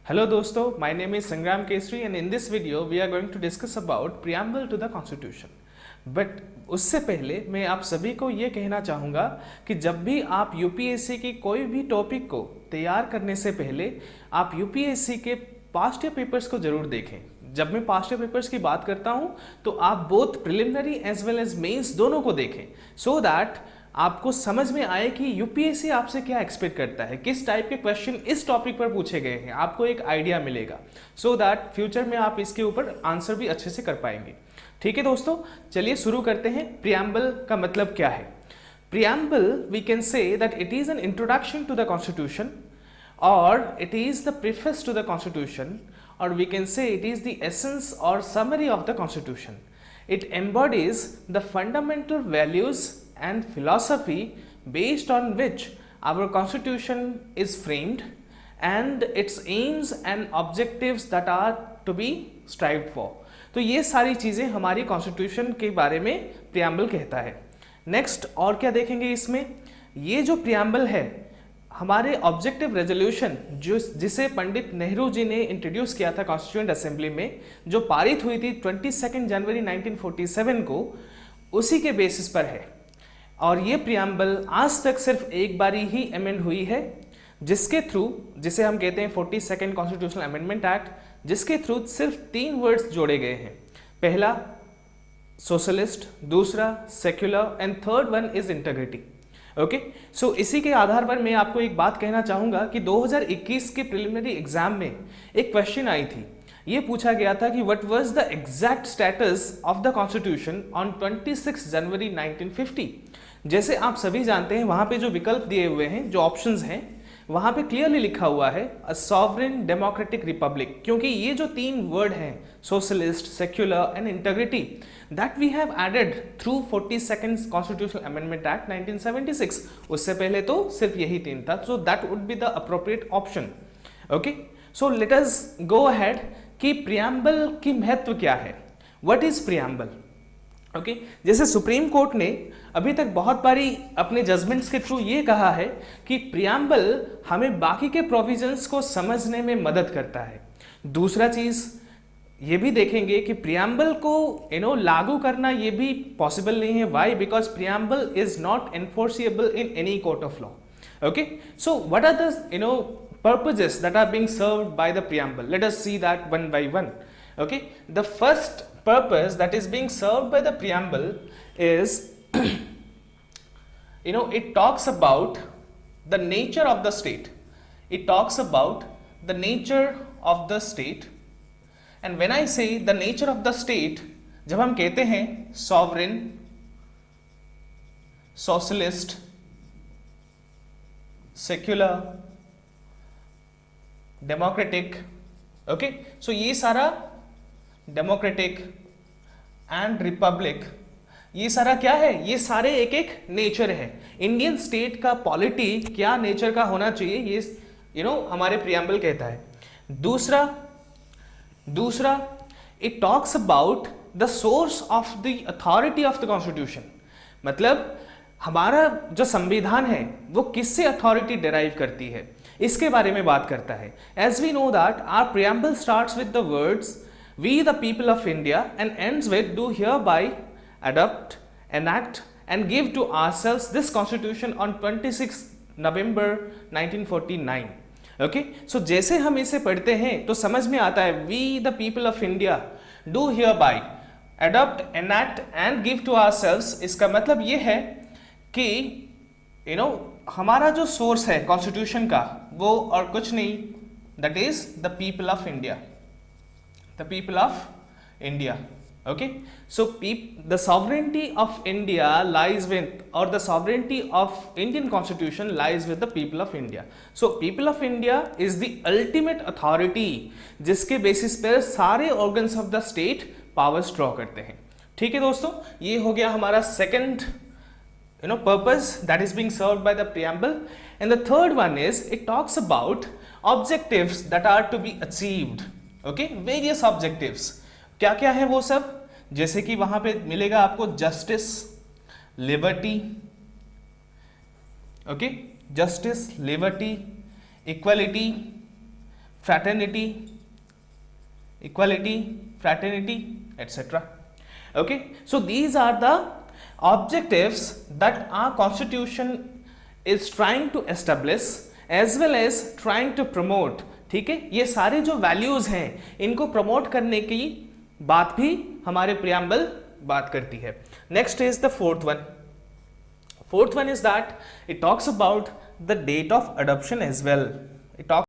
Hello दोस्तों, my name is Sangram Kesri and in this video we are going to discuss about preamble to the constitution. But उससे पहले मैं आप सभी को ये कहना चाहूँगा कि जब भी आप यूपीएससी की कोई भी टॉपिक को तैयार करने से पहले आप यूपीएससी के पास्ट ईयर पेपर्स को जरूर देखें। जब मैं पास्ट ईयर पेपर्स की बात करता हूँ तो आप both preliminary as well as mains दोनों को देखें सो दैट आपको समझ में आए कि यूपीएससी आपसे क्या एक्सपेक्ट करता है, किस टाइप के क्वेश्चन इस टॉपिक पर पूछे गए हैं, आपको एक आइडिया मिलेगा सो दैट फ्यूचर में आप इसके ऊपर आंसर भी अच्छे से कर पाएंगे। ठीक है दोस्तों, चलिए शुरू करते हैं। प्रियम्बल का मतलब क्या है? Preamble we can say that it is an introduction to the constitution और it is the preface to the constitution और we can say it is the essence और summary of the constitution. It embodies the fundamental values and philosophy based on which our constitution is framed and its aims and objectives that are to be strived for. तो ये सारी चीज़ें हमारी constitution के बारे में preamble कहता है। नेक्स्ट और क्या देखेंगे इसमें? ये जो प्रियम्बल है हमारे ऑब्जेक्टिव रेजोल्यूशन जिसे पंडित नेहरू जी ने इंट्रोड्यूस किया था कॉन्स्टिट्यूएंट असेंबली में, जो पारित हुई थी 22 जनवरी 1947 को, उसी के बेसिस पर है। और ये प्रियम्बल आज तक सिर्फ एक बारी ही अमेंड हुई है, जिसके थ्रू, जिसे हम कहते हैं 42nd कॉन्स्टिट्यूशनल अमेंडमेंट एक्ट, जिसके थ्रू सिर्फ 3 वर्ड्स जोड़े गए हैं। पहला सोशलिस्ट, दूसरा secular and third one is integrity. Okay, so इसी के आधार पर मैं आपको एक बात कहना चाहूँगा कि 2021 के प्रिलिमिनरी एग्जाम में एक क्वेश्चन आई थी। ये पूछा गया था कि what was the exact status of the constitution on 26 जनवरी 1950। जैसे आप सभी जानते हैं वहाँ पे जो विकल्प दिए हुए हैं, जो ऑप्शंस हैं, वहाँ पे क्लियरली लिखा हुआ है अ सॉवरेन डेमोक्रेटिक रिपब्लिक, क्योंकि ये जो 3 वर्ड हैं socialist, secular and integrity, that we have added through 42nd Constitutional Amendment Act 1976. उससे पहले तो सिर्फ यही 3 था, so that would be the appropriate option. Okay, so let us go ahead कि preamble की महत्व क्या है? What is preamble? Okay, जैसे सुप्रीम कोर्ट ने अभी तक बहुत बारी अपने जजमेंट्स के थ्रू ये कहा है कि preamble हमें बाकी के प्रोविजंस को समझने में मदद करता है। दूसरा चीज़ ये भी देखेंगे कि प्रियम्बल को लागू करना ये भी पॉसिबल नहीं है। Why? Because preamble is not enforceable in any court of law. Okay, so what are the purposes that are being served by the preamble? Let us see that one by one. Okay, the first purpose that is being served by the preamble is it talks about the nature of the state. It talks about the nature of the state. And when I say the nature of the state, जब हम कहते हैं sovereign, socialist, secular, democratic, okay, so ये सारा democratic and republic, ये सारा क्या है? ये सारे एक एक नेचर है। इंडियन स्टेट का पॉलिटी क्या नेचर का होना चाहिए, ये हमारे प्रियम्बल कहता है। दूसरा it talks about the source of the authority of the constitution, मतलब हमारा जो संविधान है वो किससे अथॉरिटी डिराइव करती है, इसके बारे में बात करता है। As we know that our preamble starts with the words we the people of India and ends with do hereby adopt, enact and give to ourselves this constitution on 26 November 1949. Okay, so जैसे हम इसे पढ़ते हैं तो समझ में आता है we the people of India do hereby adopt, enact and give to ourselves. इसका मतलब ये है कि हमारा जो सोर्स है कॉन्स्टिट्यूशन का वो और कुछ नहीं, that is the people of India, the people of India. Okay, so the sovereignty of India lies with, or the sovereignty of Indian constitution lies with the people of India. So people of India is the ultimate authority जिसके basis पर सारे organs of the state powers draw करते हैं. ठीक है दोस्तों, ये हो गया हमारा second purpose that is being served by the preamble. And the third one is it talks about objectives that are to be achieved. Okay, various objectives. क्या क्या है वो सब? जैसे कि वहां पे मिलेगा आपको justice, liberty, okay, justice, liberty, equality, fraternity, equality, fraternity, etc. Okay, so these are the objectives that our constitution is trying to establish as well as trying to promote. ठीक है, ये सारे जो वैल्यूज हैं इनको प्रमोट करने की बात भी हमारे प्रियम्बल बात करती है. Next is the fourth one is that it talks about the date of adoption as well. It